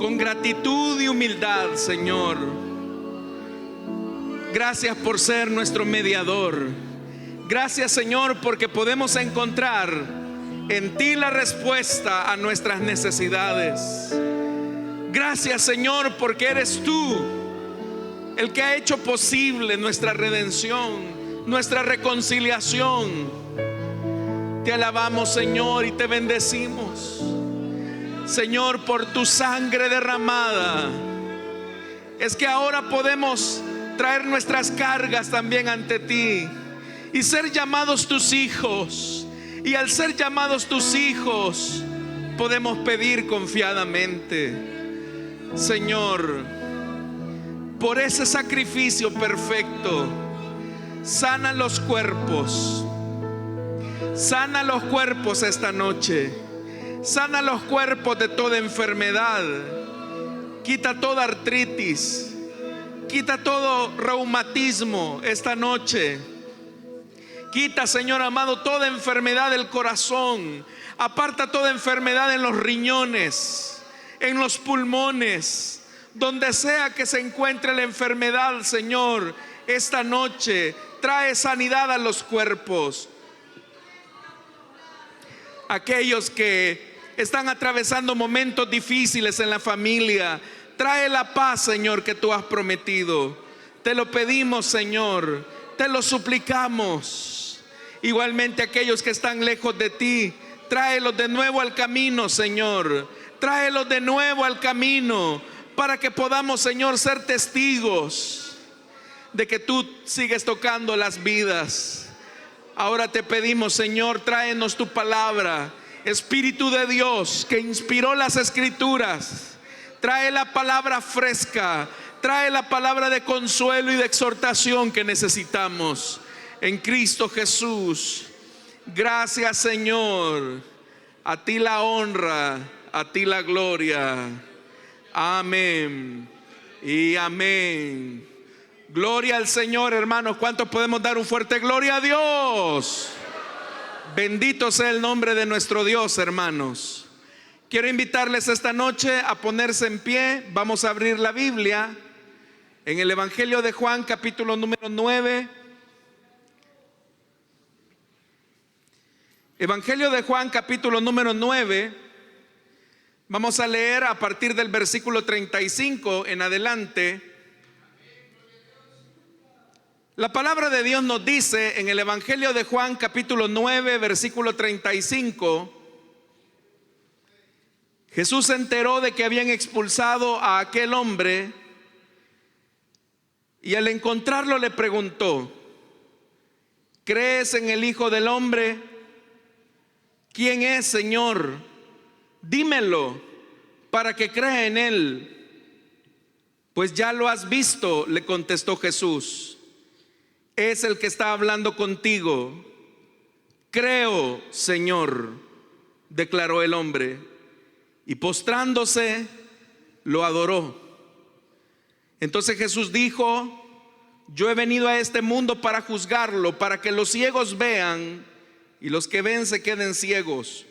con gratitud y humildad, Señor. Gracias por ser nuestro mediador. Gracias, Señor, porque podemos encontrar en ti la respuesta a nuestras necesidades. Gracias, Señor, porque eres tú el que ha hecho posible nuestra redención, nuestra reconciliación. Te alabamos, Señor, y te bendecimos, Señor, por tu sangre derramada. Es que ahora podemos traer nuestras cargas también ante ti y ser llamados tus hijos. Y al ser llamados tus hijos, podemos pedir confiadamente. Señor, por ese sacrificio perfecto, sana los cuerpos. Sana los cuerpos esta noche. Sana los cuerpos de toda enfermedad. Quita toda artritis. Quita todo reumatismo esta noche. Quita, Señor amado, toda enfermedad del corazón. Aparta toda enfermedad en los riñones, en los pulmones, donde sea que se encuentre la enfermedad, Señor. Esta noche trae sanidad a los cuerpos. Aquellos que están atravesando momentos difíciles en la familia, trae la paz, Señor, que tú has prometido. Te lo pedimos, Señor, te lo suplicamos. Igualmente aquellos que están lejos de ti, tráelos de nuevo al camino, Señor. Tráelos de nuevo al camino para que podamos, Señor, ser testigos de que tú sigues tocando las vidas. Ahora te pedimos, Señor, tráenos tu palabra. Espíritu de Dios que inspiró las Escrituras, trae la palabra fresca, trae la palabra de consuelo y de exhortación que necesitamos en Cristo Jesús. Gracias, Señor. A ti la honra, a ti la gloria. Amén y amén. Gloria al Señor, hermanos. ¿Cuántos podemos dar un fuerte gloria a Dios? Bendito sea el nombre de nuestro Dios, hermanos. Quiero invitarles esta noche a ponerse en pie. Vamos a abrir la Biblia en el Evangelio de Juan, capítulo número 9. Evangelio de Juan, capítulo número 9. Vamos a leer a partir del versículo 35 en adelante. La palabra de Dios nos dice en el Evangelio de Juan, capítulo 9, versículo 35. Jesús se enteró de que habían expulsado a aquel hombre y al encontrarlo le preguntó: ¿crees en el Hijo del Hombre? ¿Quién es, Señor? Dímelo para que crea en él. Pues ya lo has visto, le contestó Jesús. Es el que está hablando contigo. Creo, Señor, declaró el hombre, y postrándose lo adoró. Entonces Jesús dijo: yo he venido a este mundo para juzgarlo, para que los ciegos vean y los que ven se queden ciegos.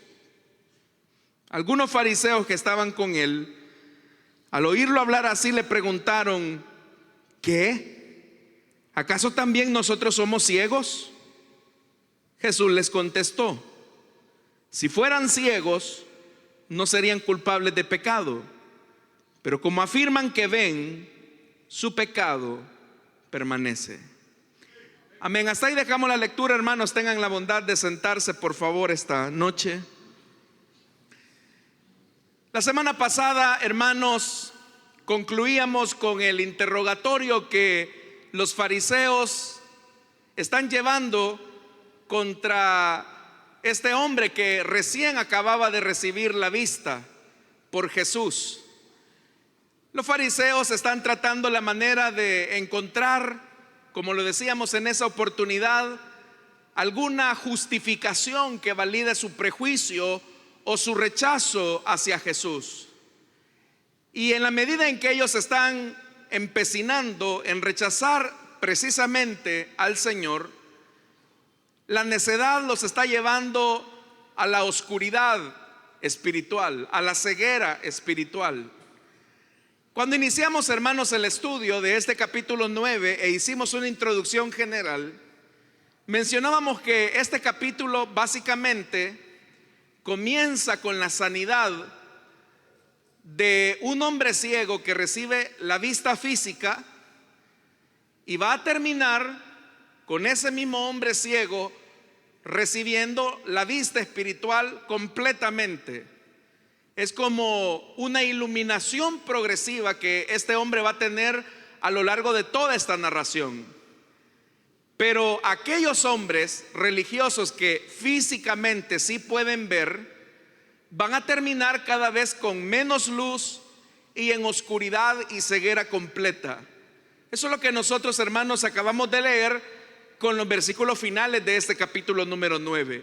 Algunos fariseos que estaban con él, al oírlo hablar así, le preguntaron: ¿qué? ¿Acaso también nosotros somos ciegos? Jesús les contestó: si fueran ciegos, no serían culpables de pecado, pero como afirman que ven, su pecado permanece. Amén. Hasta ahí dejamos la lectura, hermanos. Tengan la bondad de sentarse, por favor, esta noche. La semana pasada, hermanos, concluíamos con el interrogatorio que los fariseos están llevando contra este hombre que recién acababa de recibir la vista por Jesús. Los fariseos están tratando la manera de encontrar, como lo decíamos en esa oportunidad, alguna justificación que valide su prejuicio o su rechazo hacia Jesús. Y en la medida en que ellos están empecinando en rechazar precisamente al Señor, la necedad los está llevando a la oscuridad espiritual, a la ceguera espiritual. Cuando iniciamos, hermanos, el estudio de este capítulo 9 e hicimos una introducción general, mencionábamos que este capítulo básicamente comienza con la sanidad de un hombre ciego que recibe la vista física y va a terminar con ese mismo hombre ciego recibiendo la vista espiritual completamente. Es como una iluminación progresiva que este hombre va a tener a lo largo de toda esta narración. Pero aquellos hombres religiosos que físicamente sí pueden ver, van a terminar cada vez con menos luz y en oscuridad y ceguera completa. Eso es lo que nosotros, hermanos, acabamos de leer con los versículos finales de este capítulo número 9.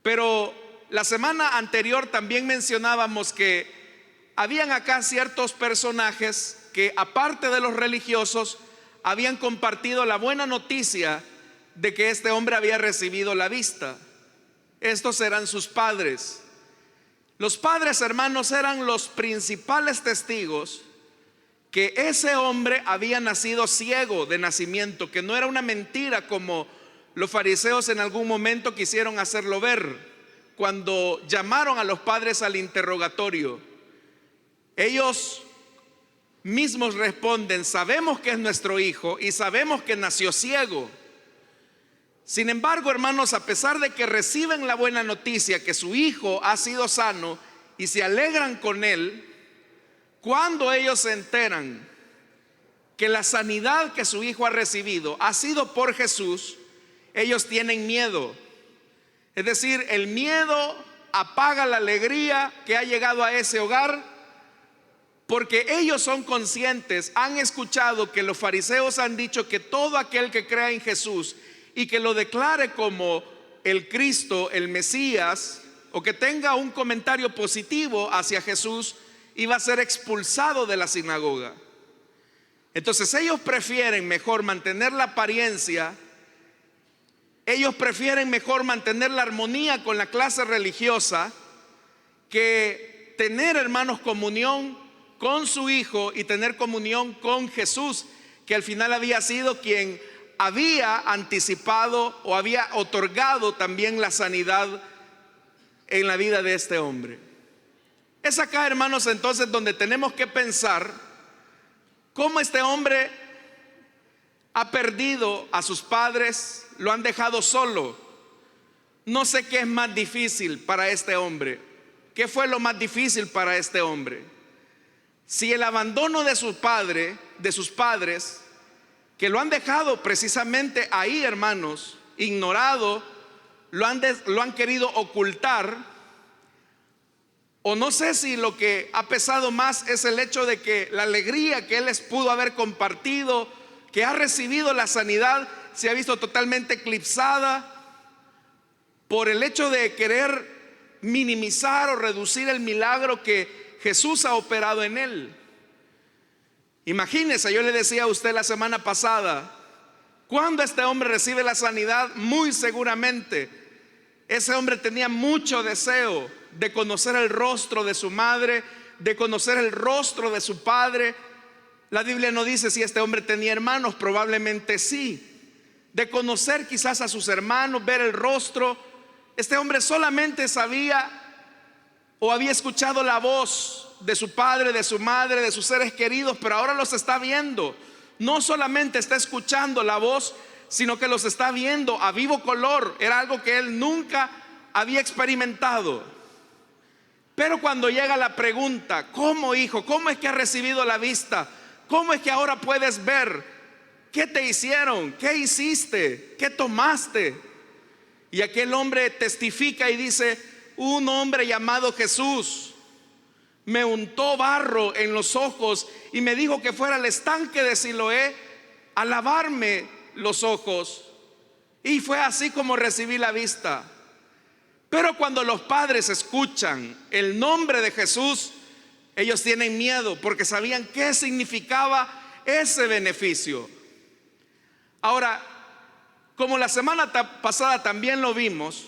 Pero la semana anterior también mencionábamos que habían acá ciertos personajes que, aparte de los religiosos, habían compartido la buena noticia de que este hombre había recibido la vista. Estos eran sus padres. Los padres, hermanos, eran los principales testigos que ese hombre había nacido ciego de nacimiento, que no era una mentira como los fariseos en algún momento quisieron hacerlo ver cuando llamaron a los padres al interrogatorio. Ellos mismos responden: sabemos que es nuestro hijo y sabemos que nació ciego. Sin embargo, hermanos, a pesar de que reciben la buena noticia que su hijo ha sido sano y se alegran con él, cuando ellos se enteran que la sanidad que su hijo ha recibido ha sido por Jesús, ellos tienen miedo. Es decir, el miedo apaga la alegría que ha llegado a ese hogar, porque ellos son conscientes, han escuchado que los fariseos han dicho que todo aquel que crea en Jesús y que lo declare como el Cristo, el Mesías, o que tenga un comentario positivo hacia Jesús, iba a ser expulsado de la sinagoga. Entonces ellos prefieren mejor mantener la apariencia, ellos prefieren mejor mantener la armonía con la clase religiosa, que tener, hermanos, comunión con su hijo y tener comunión con Jesús, que al final había sido quien había anticipado o había otorgado también la sanidad en la vida de este hombre. Es acá, hermanos, entonces donde tenemos que pensar cómo este hombre ha perdido a sus padres, lo han dejado solo. No sé qué es más difícil para este hombre. ¿Qué fue lo más difícil para este hombre? Si el abandono de su padre, de sus padres, que lo han dejado precisamente ahí, hermanos, ignorado, lo han querido ocultar, o no sé si lo que ha pesado más es el hecho de que la alegría que él les pudo haber compartido, que ha recibido la sanidad, se ha visto totalmente eclipsada por el hecho de querer minimizar o reducir el milagro que Jesús ha operado en él. Imagínese, yo le decía a usted la semana pasada, cuando este hombre recibe la sanidad, muy seguramente ese hombre tenía mucho deseo de conocer el rostro de su madre, de conocer el rostro de su padre. La Biblia no dice si este hombre tenía hermanos, probablemente sí. De conocer quizás a sus hermanos, ver el rostro. Este hombre solamente sabía o había escuchado la voz de su padre, de su madre, de sus seres queridos, pero ahora los está viendo. No solamente está escuchando la voz, sino que los está viendo a vivo color. Era algo que él nunca había experimentado. Pero cuando llega la pregunta: ¿cómo, hijo? ¿Cómo es que has recibido la vista? ¿Cómo es que ahora puedes ver? ¿Qué te hicieron? ¿Qué hiciste? ¿Qué tomaste? Y aquel hombre testifica y dice: un hombre llamado Jesús me untó barro en los ojos y me dijo que fuera al estanque de Siloé a lavarme los ojos, y fue así como recibí la vista. Pero cuando los padres escuchan el nombre de Jesús, ellos tienen miedo porque sabían qué significaba ese beneficio. Ahora, como la semana pasada también lo vimos,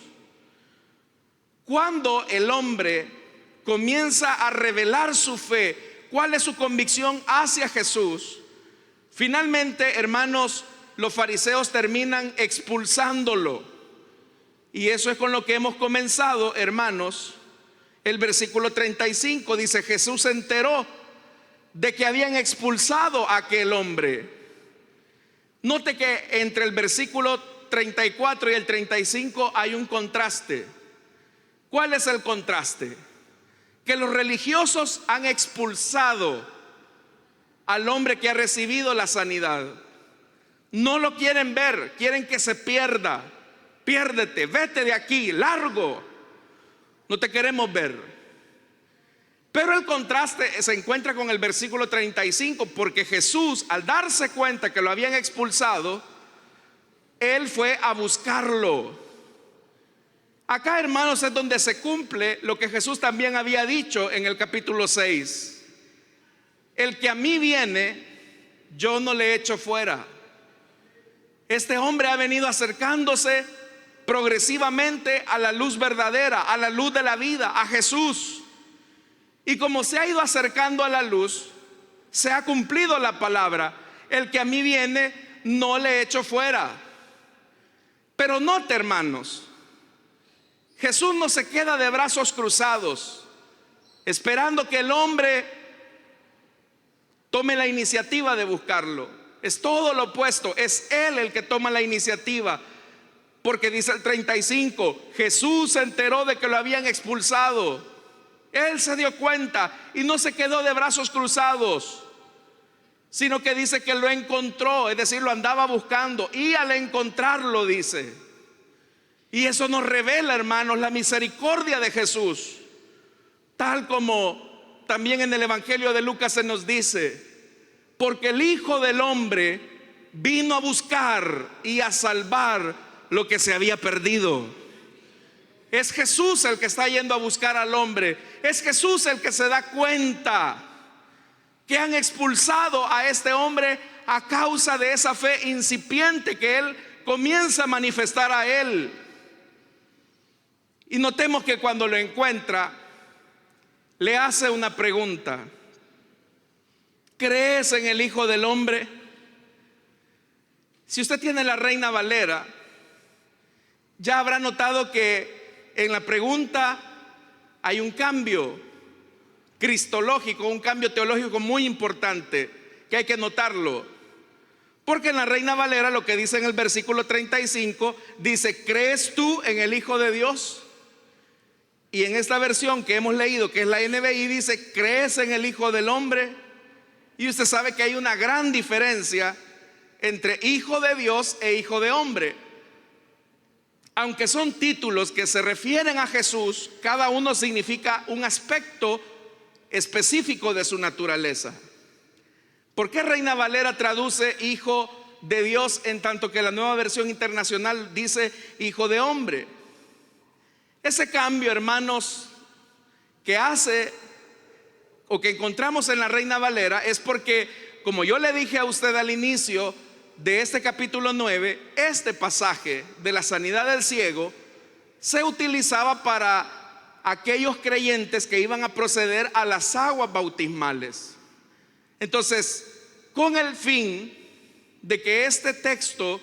cuando el hombre comienza a revelar su fe, cuál es su convicción hacia Jesús, finalmente, hermanos, los fariseos terminan expulsándolo. Y eso es con lo que hemos comenzado, hermanos. El versículo 35 dice: Jesús se enteró de que habían expulsado a aquel hombre. Note que entre el versículo 34 y el 35 hay un contraste. ¿Cuál es el contraste? Que los religiosos han expulsado al hombre que ha recibido la sanidad. No lo quieren ver, quieren que se pierda. Piérdete, vete de aquí, largo. No te queremos ver. Pero el contraste se encuentra con el versículo 35, porque Jesús, al darse cuenta que lo habían expulsado, Él fue a buscarlo. Acá, hermanos, es donde se cumple lo que Jesús también había dicho en el capítulo 6. El que a mí viene, yo no le echo fuera. Este hombre ha venido acercándose progresivamente a la luz verdadera, a la luz de la vida, a Jesús. Y como se ha ido acercando a la luz, se ha cumplido la palabra: el que a mí viene, no le echo fuera. Pero note, hermanos, Jesús no se queda de brazos cruzados esperando que el hombre tome la iniciativa de buscarlo. Es todo lo opuesto, es Él el que toma la iniciativa. Porque dice el 35, Jesús se enteró de que lo habían expulsado. Él se dio cuenta y no se quedó de brazos cruzados, sino que dice que lo encontró, es decir, lo andaba buscando, y al encontrarlo dice. Y eso nos revela, hermanos, la misericordia de Jesús, tal como también en el Evangelio de Lucas se nos dice: porque el Hijo del Hombre vino a buscar y a salvar lo que se había perdido. Es Jesús el que está yendo a buscar al hombre. Es Jesús el que se da cuenta que han expulsado a este hombre a causa de esa fe incipiente que Él comienza a manifestar a Él. Y notemos que cuando lo encuentra, le hace una pregunta: ¿crees en el Hijo del Hombre? Si usted tiene la Reina Valera, ya habrá notado que en la pregunta hay un cambio cristológico, un cambio teológico muy importante que hay que notarlo. Porque en la Reina Valera lo que dice en el versículo 35 dice: ¿crees tú en el Hijo de Dios? Y en esta versión que hemos leído, que es la NBI, dice: ¿crees en el Hijo del Hombre? Y usted sabe que hay una gran diferencia entre Hijo de Dios e Hijo de Hombre. Aunque son títulos que se refieren a Jesús, cada uno significa un aspecto específico de su naturaleza. ¿Por qué Reina Valera traduce Hijo de Dios en tanto que la Nueva Versión Internacional dice Hijo de Hombre? Ese cambio, hermanos, que hace o que encontramos en la Reina Valera es porque, como yo le dije a usted al inicio de este capítulo 9, este pasaje de la sanidad del ciego se utilizaba para aquellos creyentes que iban a proceder a las aguas bautismales. Entonces, con el fin de que este texto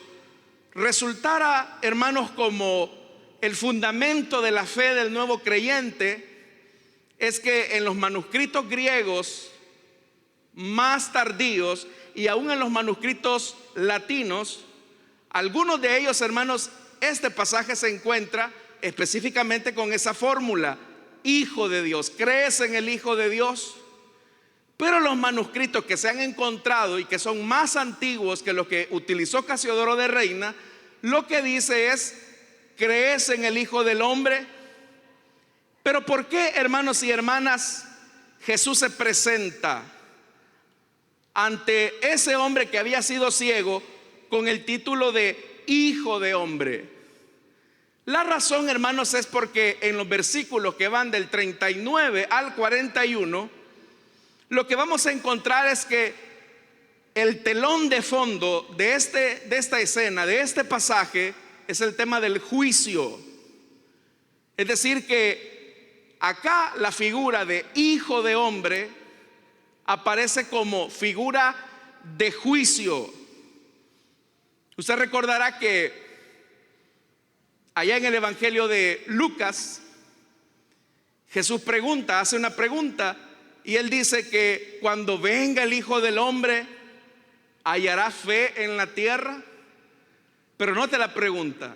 resultara, hermanos, como el fundamento de la fe del nuevo creyente, es que en los manuscritos griegos más tardíos y aún en los manuscritos latinos, algunos de ellos, hermanos, este pasaje se encuentra específicamente con esa fórmula: Hijo de Dios. ¿Crees en el Hijo de Dios? Pero los manuscritos que se han encontrado y que son más antiguos que los que utilizó Casiodoro de Reina, lo que dice es: ¿crees en el Hijo del Hombre? Pero ¿por qué, hermanos y hermanas, Jesús se presenta ante ese hombre que había sido ciego con el título de Hijo de Hombre? La razón, hermanos, es porque en los versículos que van del 39 al 41, lo que vamos a encontrar es que el telón de fondo de esta escena, de este pasaje, es el tema del juicio. Es decir, que acá la figura de Hijo de Hombre aparece como figura de juicio. Usted recordará que allá en el Evangelio de Lucas, Jesús hace una pregunta, y él dice que cuando venga el Hijo del Hombre, ¿hallará fe en la tierra? Pero note la pregunta: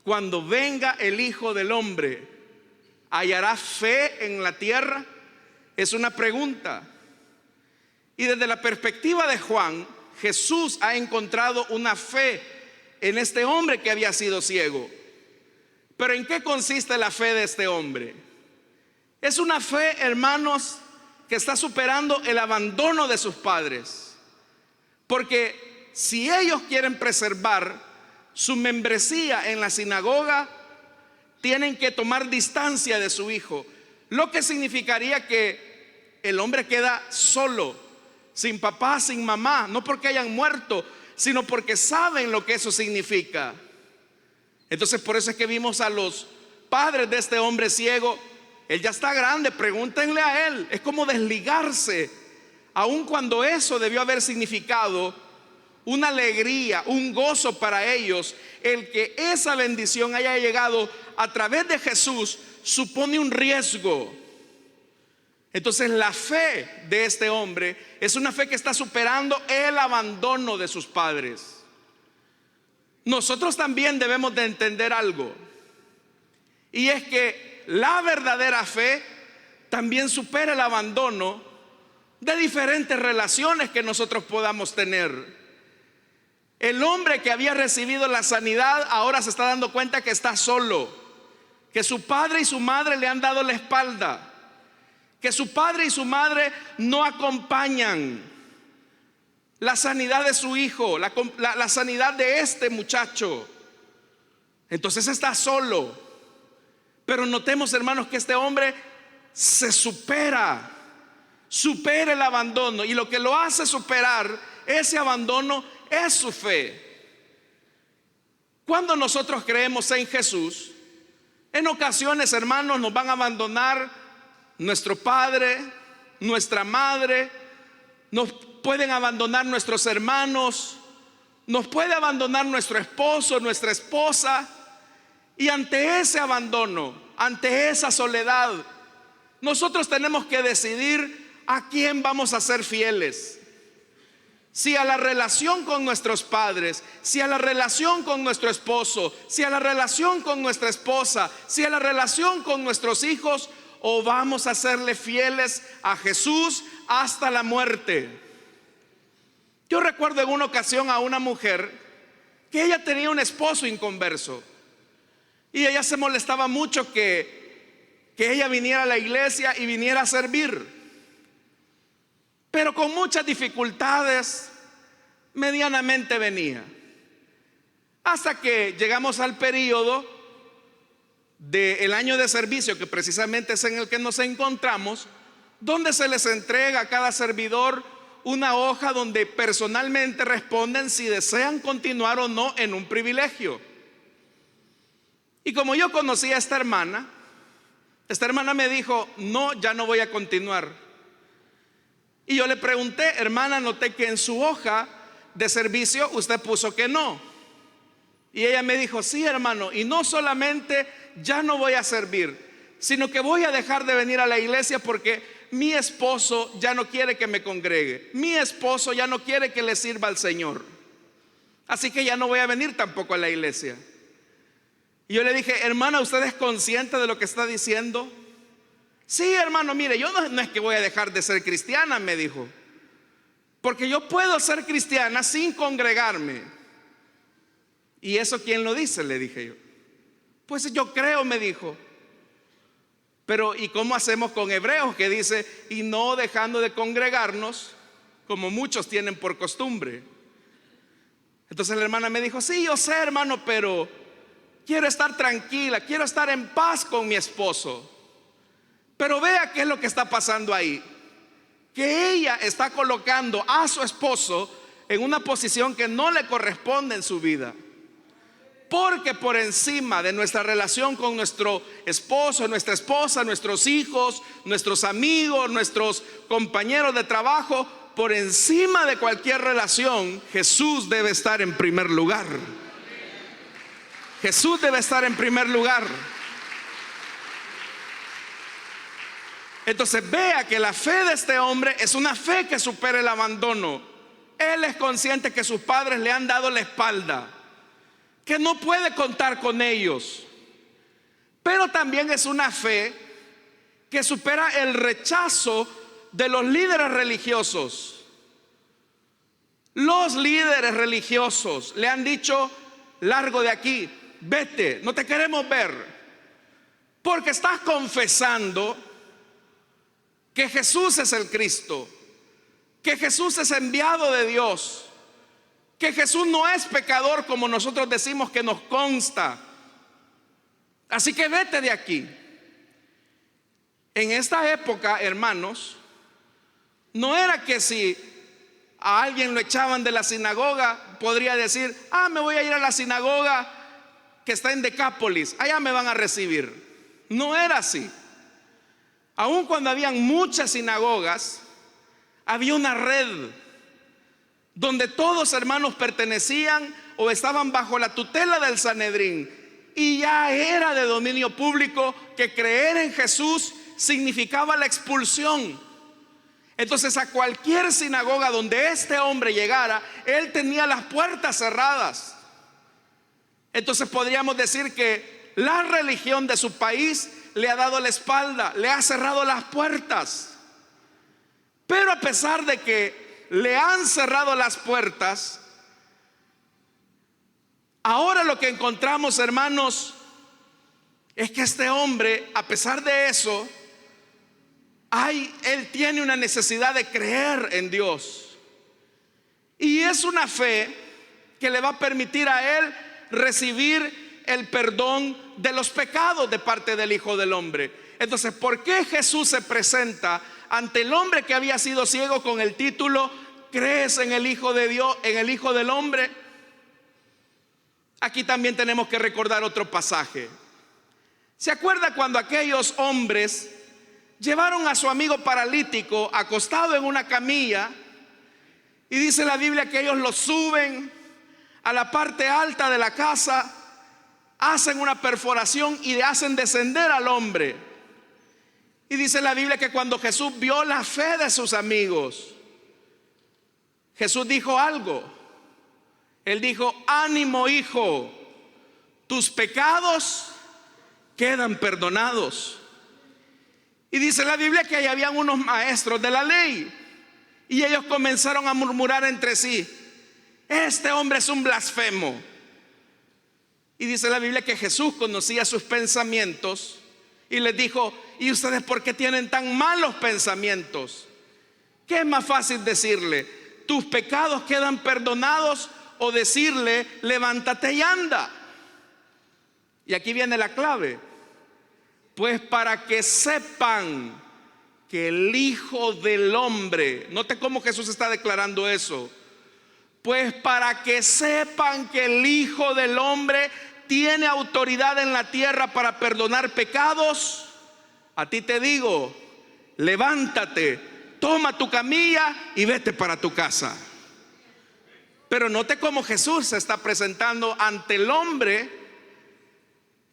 cuando venga el Hijo del Hombre, ¿hallará fe en la tierra? Es una pregunta. Y desde la perspectiva de Juan, Jesús ha encontrado una fe en este hombre que había sido ciego. Pero ¿en qué consiste la fe de este hombre? Es una fe, hermanos, que está superando el abandono de sus padres. Porque si ellos quieren preservar su membresía en la sinagoga, tienen que tomar distancia de su hijo, lo que significaría que el hombre queda solo, sin papá, sin mamá, no porque hayan muerto, sino porque saben lo que eso significa. Entonces por eso es que vimos a los padres de este hombre ciego. Él ya está grande, pregúntenle a él. Es como desligarse, aun cuando eso debió haber significado una alegría, un gozo para ellos. El que esa bendición haya llegado a través de Jesús supone un riesgo. Entonces la fe de este hombre es una fe que está superando el abandono de sus padres. Nosotros también debemos de entender algo, y es que la verdadera fe también supera el abandono de diferentes relaciones que nosotros podamos tener. El hombre que había recibido la sanidad ahora se está dando cuenta que está solo, que su padre y su madre le han dado la espalda, que su padre y su madre no acompañan la sanidad de su hijo, la sanidad de este muchacho. Entonces está solo. Pero notemos, hermanos, que este hombre se supera el abandono, y lo que lo hace superar ese abandono es su fe. Cuando nosotros creemos en Jesús, en ocasiones, hermanos, nos van a abandonar nuestro padre, nuestra madre, nos pueden abandonar nuestros hermanos, nos puede abandonar nuestro esposo, nuestra esposa. Y ante ese abandono, ante esa soledad, nosotros tenemos que decidir a quién vamos a ser fieles. Si a la relación con nuestros padres, si a la relación con nuestro esposo, si a la relación con nuestra esposa, si a la relación con nuestros hijos, o vamos a serle fieles a Jesús hasta la muerte. Yo recuerdo en una ocasión a una mujer que ella tenía un esposo inconverso, y ella se molestaba mucho que ella viniera a la iglesia y viniera a servir, pero con muchas dificultades medianamente venía, hasta que llegamos al periodo del año de servicio, que precisamente es en el que nos encontramos, donde se les entrega a cada servidor una hoja donde personalmente responden si desean continuar o no en un privilegio. Y como yo conocía a esta hermana me dijo: no, ya no voy a continuar. Y yo le pregunté: hermana, noté que en su hoja de servicio usted puso que no. Y ella me dijo: sí, hermano, y no solamente ya no voy a servir, sino que voy a dejar de venir a la iglesia porque mi esposo ya no quiere que me congregue, mi esposo ya no quiere que le sirva al Señor, así que ya no voy a venir tampoco a la iglesia. Y yo le dije: hermana, ¿usted es consciente de lo que está diciendo? Sí, hermano, mire, yo no es que voy a dejar de ser cristiana, me dijo, porque yo puedo ser cristiana sin congregarme. ¿Y eso quién lo dice?, le dije yo. Pues yo creo, me dijo. Pero ¿y cómo hacemos con Hebreos, que dice: y no dejando de congregarnos, como muchos tienen por costumbre? Entonces la hermana me dijo: sí, yo sé, hermano, pero quiero estar tranquila, quiero estar en paz con mi esposo. Pero vea qué es lo que está pasando ahí, que ella está colocando a su esposo en una posición que no le corresponde en su vida. Porque por encima de nuestra relación con nuestro esposo, nuestra esposa, nuestros hijos, nuestros amigos, nuestros compañeros de trabajo, por encima de cualquier relación, Jesús debe estar en primer lugar. Jesús debe estar en primer lugar. Entonces vea que la fe de este hombre es una fe que supera el abandono. Él es consciente que sus padres le han dado la espalda, que no puede contar con ellos. Pero también es una fe que supera el rechazo de los líderes religiosos. Los líderes religiosos le han dicho: largo de aquí, vete, no te queremos ver, porque estás confesando que Jesús es el Cristo, que Jesús es enviado de Dios, que Jesús no es pecador como nosotros decimos que nos consta. Así que vete de aquí. En esta época, hermanos, no era que si a alguien lo echaban de la sinagoga, podría decir: me voy a ir a la sinagoga que está en Decápolis, allá me van a recibir. No era así. Aun cuando habían muchas sinagogas, había una red donde todos, hermanos, pertenecían o estaban bajo la tutela del Sanedrín, y ya era de dominio público que creer en Jesús significaba la expulsión. Entonces, a cualquier sinagoga donde este hombre llegara, él tenía las puertas cerradas. Entonces podríamos decir que la religión de su país le ha dado la espalda, le ha cerrado las puertas. Pero a pesar de que le han cerrado las puertas, ahora lo que encontramos, hermanos, es que este hombre, a pesar de eso, él tiene una necesidad de creer en Dios. Y es una fe que le va a permitir a él recibir el perdón de los pecados de parte del Hijo del Hombre. Entonces, ¿por qué Jesús se presenta ante el hombre que había sido ciego con el título: ¿crees en el Hijo de Dios, en el Hijo del Hombre? Aquí también tenemos que recordar otro pasaje. ¿Se acuerda cuando aquellos hombres llevaron a su amigo paralítico acostado en una camilla? Y dice la Biblia que ellos lo suben a la parte alta de la casa, hacen una perforación y le hacen descender al hombre. Y dice la Biblia que cuando Jesús vio la fe de sus amigos, Jesús dijo algo. Él dijo: ánimo, hijo, tus pecados quedan perdonados. Y dice la Biblia que ahí habían unos maestros de la ley, y ellos comenzaron a murmurar entre sí: este hombre es un blasfemo. Y dice la Biblia que Jesús conocía sus pensamientos y les dijo: ¿y ustedes por qué tienen tan malos pensamientos? ¿Qué es más fácil decirle: tus pecados quedan perdonados, o decirle: levántate y anda? Y aquí viene la clave: pues para que sepan que el Hijo del Hombre, note cómo Jesús está declarando eso, pues para que sepan que el Hijo del Hombre tiene autoridad en la tierra para perdonar pecados, a ti te digo: levántate, toma tu camilla y vete para tu casa. Pero note cómo Jesús se está presentando ante el hombre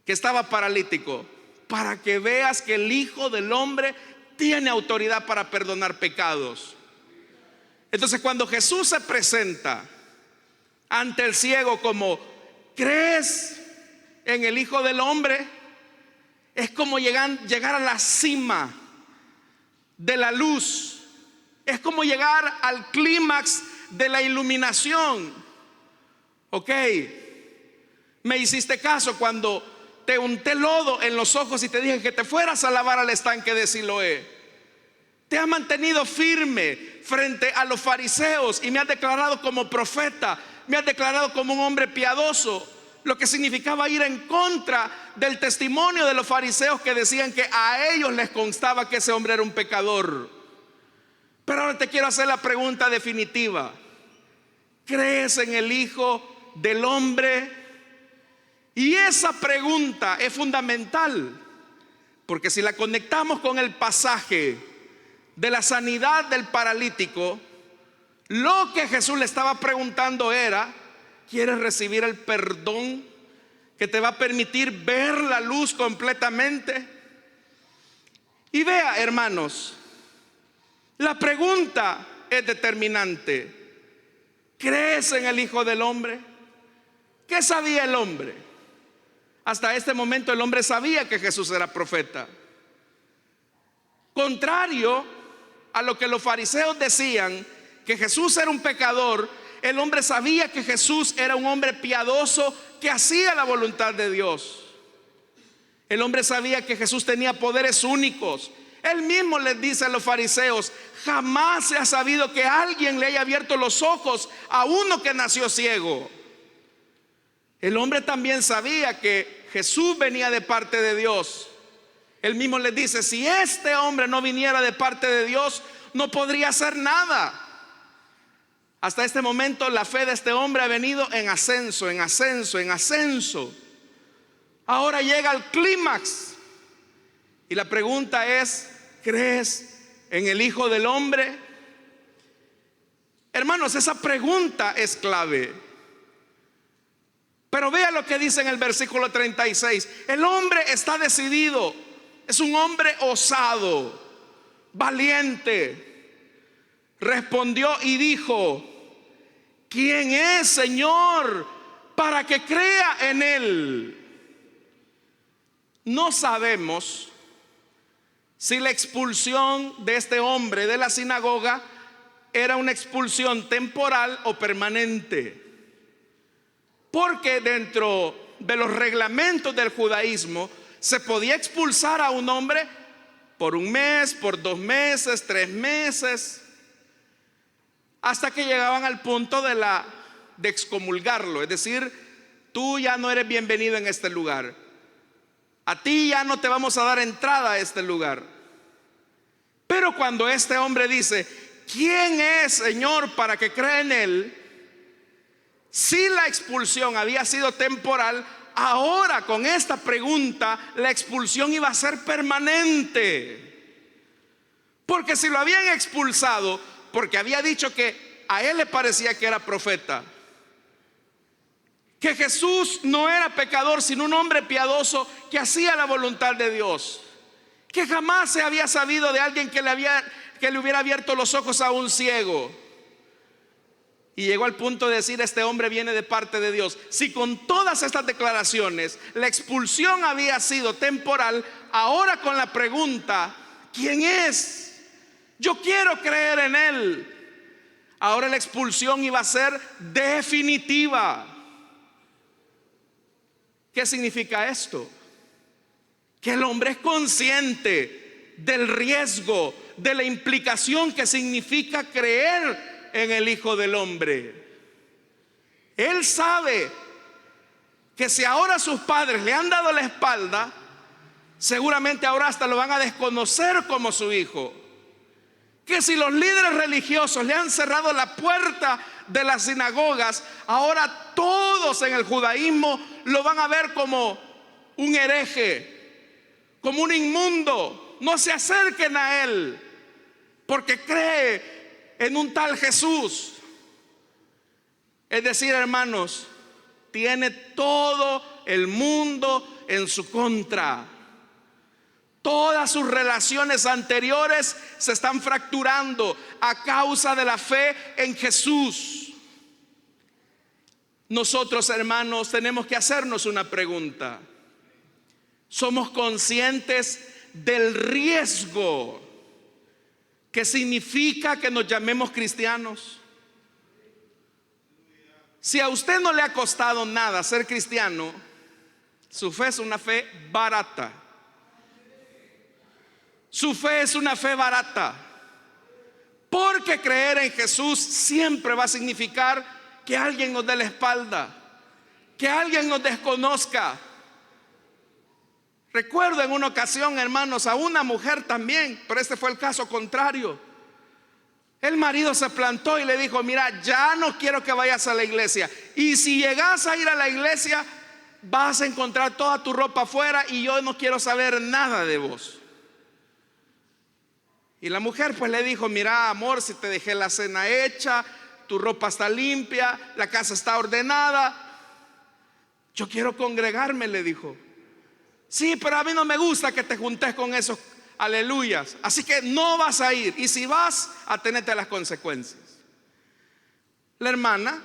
que estaba paralítico, para que veas que el Hijo del Hombre tiene autoridad para perdonar pecados. Entonces, cuando Jesús se presenta ante el ciego como: ¿crees en el Hijo del Hombre?, es como llegar a la cima de la luz, es como llegar al clímax de la iluminación. Ok, me hiciste caso cuando te unté lodo en los ojos y te dije que te fueras a lavar al estanque de Siloé. Te has mantenido firme frente a los fariseos y me has declarado como profeta, me has declarado como un hombre piadoso, lo que significaba ir en contra del testimonio de los fariseos que decían que a ellos les constaba que ese hombre era un pecador. Pero ahora te quiero hacer la pregunta definitiva: ¿crees en el Hijo del Hombre? Y esa pregunta es fundamental, porque si la conectamos con el pasaje de la sanidad del paralítico, lo que Jesús le estaba preguntando era: ¿quieres recibir el perdón que te va a permitir ver la luz completamente? Y vea, hermanos, la pregunta es determinante. ¿Crees en el Hijo del Hombre? ¿Qué sabía el hombre? Hasta este momento el hombre sabía que Jesús era profeta. Contrario a lo que los fariseos decían, que Jesús era un pecador, el hombre sabía que Jesús era un hombre piadoso que hacía la voluntad de Dios. El hombre sabía que Jesús tenía poderes únicos. Él mismo les dice a los fariseos: jamás se ha sabido que alguien le haya abierto los ojos a uno que nació ciego. El hombre también sabía que Jesús venía de parte de Dios. Él mismo les dice: si este hombre no viniera de parte de Dios, no podría hacer nada. Hasta este momento la fe de este hombre ha venido en ascenso, en ascenso, en ascenso. Ahora llega al clímax. Y la pregunta es: ¿crees en el Hijo del Hombre? Hermanos, esa pregunta es clave. Pero vea lo que dice en el versículo 36. El hombre está decidido. Es un hombre osado, valiente. Respondió y dijo: ¿quién es, Señor, para que crea en él? No sabemos si la expulsión de este hombre de la sinagoga era una expulsión temporal o permanente, porque dentro de los reglamentos del judaísmo se podía expulsar a un hombre por un mes, por 2 meses, 3 meses, hasta que llegaban al punto de excomulgarlo. Es decir, tú ya no eres bienvenido en este lugar, a ti ya no te vamos a dar entrada a este lugar. Pero cuando este hombre dice: ¿quién es, Señor, para que crea en él? Si la expulsión había sido temporal, ahora con esta pregunta la expulsión iba a ser permanente. Porque si lo habían expulsado porque había dicho que a él le parecía que era profeta, que Jesús no era pecador sino un hombre piadoso que hacía la voluntad de Dios, que jamás se había sabido de alguien que le hubiera abierto los ojos a un ciego, y llegó al punto de decir: este hombre viene de parte de Dios. Si con todas estas declaraciones la expulsión había sido temporal, ahora con la pregunta: ¿quién es? Yo quiero creer en él. Ahora la expulsión iba a ser definitiva. ¿Qué significa esto? Que el hombre es consciente del riesgo, de la implicación que significa creer en el Hijo del Hombre. Él sabe que si ahora sus padres le han dado la espalda, seguramente ahora hasta lo van a desconocer como su hijo. Que si los líderes religiosos le han cerrado la puerta de las sinagogas, ahora todos en el judaísmo lo van a ver como un hereje, como un inmundo. No se acerquen a él porque cree en un tal Jesús. Es decir, hermanos, tiene todo el mundo en su contra. Todas sus relaciones anteriores se están fracturando a causa de la fe en Jesús. Nosotros, hermanos, tenemos que hacernos una pregunta. ¿Somos conscientes del riesgo que significa que nos llamemos cristianos? Si a usted no le ha costado nada ser cristiano, su fe es una fe barata. Su fe es una fe barata, porque creer en Jesús siempre va a significar que alguien nos dé la espalda, que alguien nos desconozca. Recuerdo en una ocasión, hermanos, a una mujer también, pero este fue el caso contrario. El marido se plantó y le dijo: mira, ya no quiero que vayas a la iglesia, y si llegas a ir a la iglesia, vas a encontrar toda tu ropa afuera y yo no quiero saber nada de vos. Y la mujer pues le dijo: mira, amor, si te dejé la cena hecha, tu ropa está limpia, la casa está ordenada, yo quiero congregarme, le dijo. Sí, pero a mí no me gusta que te juntes con esos aleluyas, así que no vas a ir, y si vas, atenete a las consecuencias. La hermana,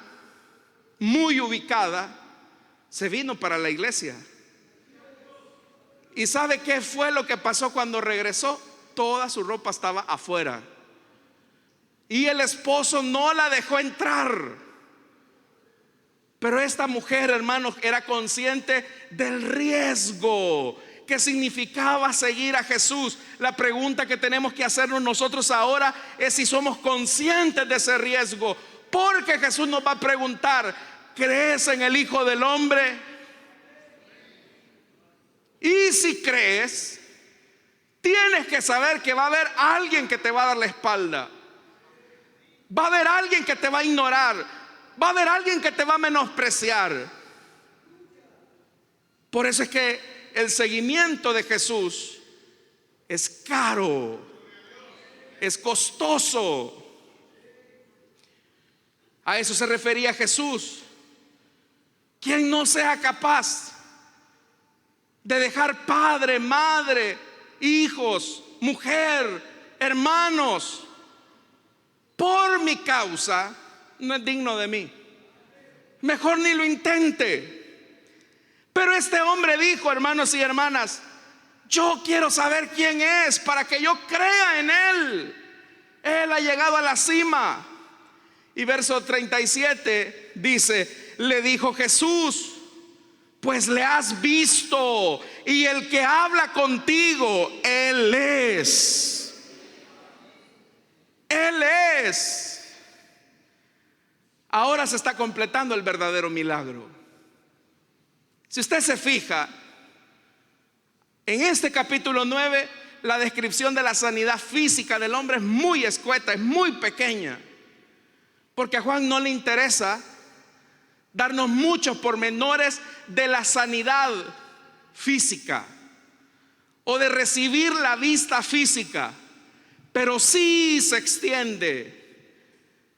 muy ubicada, se vino para la iglesia. ¿Y sabe qué fue lo que pasó cuando regresó? Toda su ropa estaba afuera y el esposo no la dejó entrar. Pero esta mujer, hermanos, era consciente del riesgo que significaba seguir a Jesús. La pregunta que tenemos que hacernos nosotros ahora es si somos conscientes de ese riesgo, porque Jesús nos va a preguntar: ¿crees en el Hijo del Hombre? Y si crees, tienes que saber que va a haber alguien que te va a dar la espalda. Va a haber alguien que te va a ignorar. Va a haber alguien que te va a menospreciar. Por eso es que el seguimiento de Jesús es caro, es costoso. A eso se refería Jesús. Quien no sea capaz de dejar padre, madre, hijos, mujer, hermanos, por mi causa, no es digno de mí. Mejor ni lo intente. Pero este hombre dijo: hermanos y hermanas, yo quiero saber quién es para que yo crea en él. Él ha llegado a la cima. Y verso 37 dice: le dijo Jesús: pues le has visto, y el que habla contigo, Él es. Él es. Ahora se está completando el verdadero milagro. Si usted se fija, en este capítulo 9, la descripción de la sanidad física del hombre es muy escueta, es muy pequeña, porque a Juan no le interesa darnos muchos pormenores de la sanidad física o de recibir la vista física, pero sí se extiende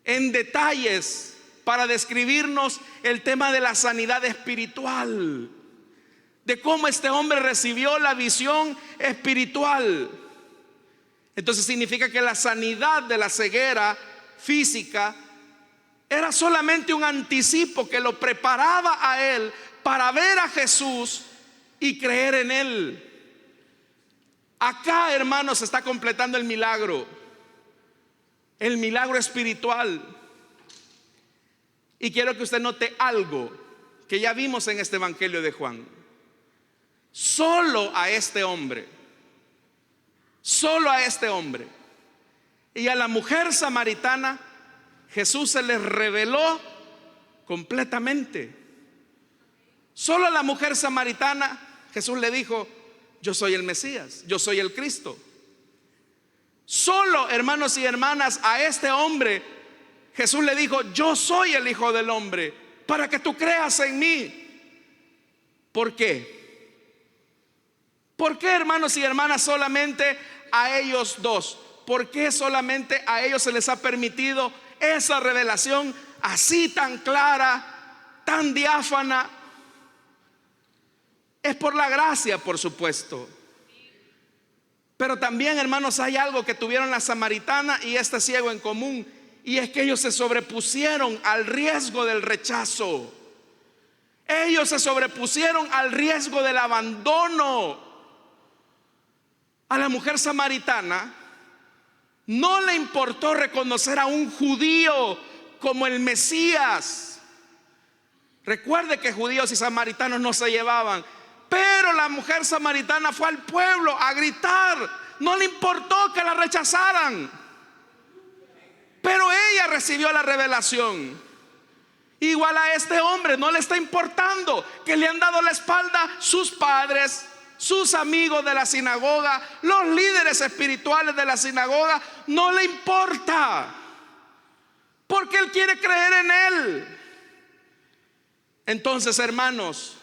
en detalles para describirnos el tema de la sanidad espiritual, de cómo este hombre recibió la visión espiritual. Entonces significa que la sanidad de la ceguera física era solamente un anticipo que lo preparaba a él para ver a Jesús y creer en él. Acá, hermanos, se está completando el milagro espiritual. Y quiero que usted note algo que ya vimos en este evangelio de Juan. Solo a este hombre y a la mujer samaritana, Jesús se les reveló completamente. Solo a la mujer samaritana Jesús le dijo: yo soy el Mesías, yo soy el Cristo. Solo, hermanos y hermanas, a este hombre Jesús le dijo: yo soy el Hijo del Hombre, para que tú creas en mí. ¿Por qué? ¿Por qué, hermanos y hermanas, solamente a ellos dos? ¿Por qué solamente a ellos se les ha permitido esa revelación así tan clara, tan diáfana? Es por la gracia, por supuesto. Pero también, hermanos, hay algo que tuvieron la samaritana y este ciego en común, y es que ellos se sobrepusieron al riesgo del rechazo. Ellos se sobrepusieron al riesgo del abandono. A la mujer samaritana no le importó reconocer a un judío como el Mesías. Recuerde que judíos y samaritanos no se llevaban, pero la mujer samaritana fue al pueblo a gritar. No le importó que la rechazaran, pero ella recibió la revelación. Igual a este hombre no le está importando que le han dado la espalda sus padres, sus amigos de la sinagoga, los líderes espirituales de la sinagoga. No le importa, porque él quiere creer en él. Entonces, hermanos,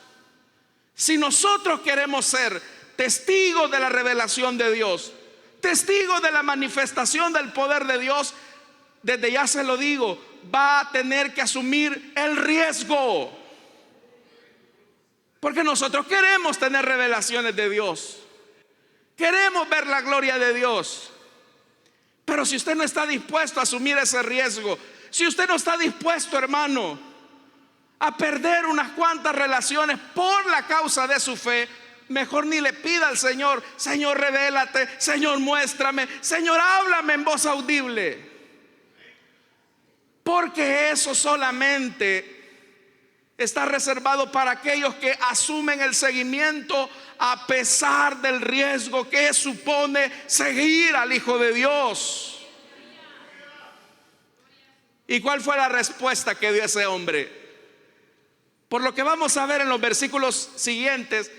Si nosotros queremos ser testigos de la revelación de Dios, testigos de la manifestación del poder de Dios, desde ya se lo digo, va a tener que asumir el riesgo. Porque nosotros queremos tener revelaciones de Dios, queremos ver la gloria de Dios. Pero si usted no está dispuesto a asumir ese riesgo, si usted no está dispuesto, hermano, a perder unas cuantas relaciones por la causa de su fe, mejor ni le pida al Señor: Señor, revélate, Señor, muéstrame, Señor, háblame en voz audible. Porque eso solamente está reservado para aquellos que asumen el seguimiento a pesar del riesgo que supone seguir al Hijo de Dios. ¿Y cuál fue la respuesta que dio ese hombre? Por lo que vamos a ver en los versículos siguientes,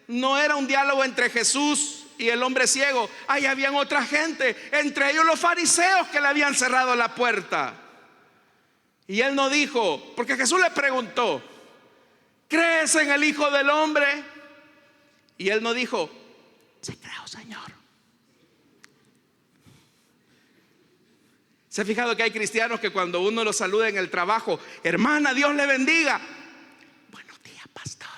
no era un diálogo entre Jesús y el hombre ciego. Ahí habían otra gente, entre ellos los fariseos que le habían cerrado la puerta. Y él no dijo, porque Jesús le preguntó: ¿crees en el Hijo del Hombre? Y él no dijo: sí creo, Señor. ¿Se ha fijado que hay cristianos que cuando uno los saluda en el trabajo: hermana, Dios le bendiga? Buenos días, pastor.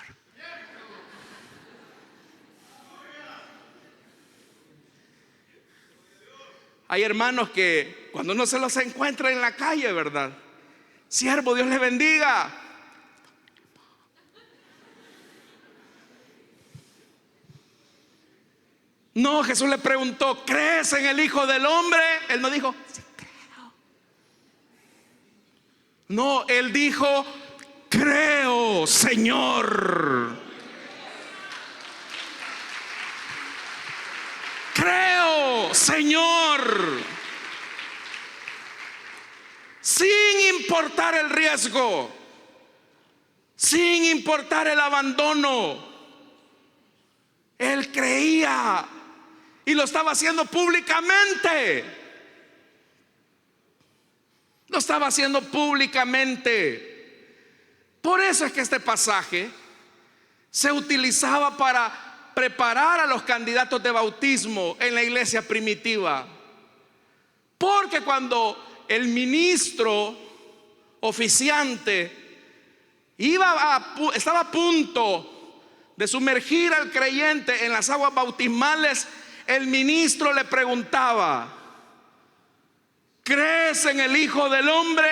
Hay hermanos que cuando uno se los encuentra en la calle, ¿verdad? Siervo, Dios le bendiga. No, Jesús le preguntó: ¿crees en el Hijo del Hombre? Él no dijo: sí creo. No, él dijo: creo, Señor. Creo, Señor. Sin importar el riesgo, sin importar el abandono, él creía y lo estaba haciendo públicamente. Lo estaba haciendo públicamente. Por eso es que este pasaje se utilizaba para preparar a los candidatos de bautismo en la iglesia primitiva. Porque cuando el ministro oficiante estaba a punto de sumergir al creyente en las aguas bautismales, el ministro le preguntaba: ¿crees en el Hijo del Hombre?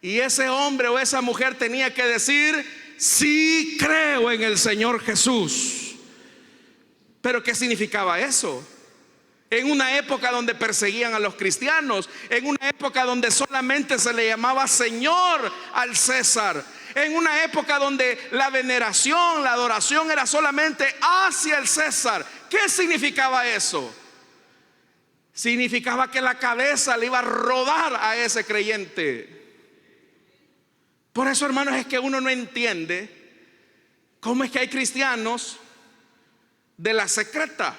Y ese hombre o esa mujer tenía que decir: sí creo en el Señor Jesús. ¿Pero qué significaba eso? En una época donde perseguían a los cristianos, en una época donde solamente se le llamaba Señor al César, en una época donde la veneración, la adoración era solamente hacia el César. ¿Qué significaba eso? Significaba que la cabeza le iba a rodar a ese creyente. Por eso, hermanos, es que uno no entiende cómo es que hay cristianos de la secreta.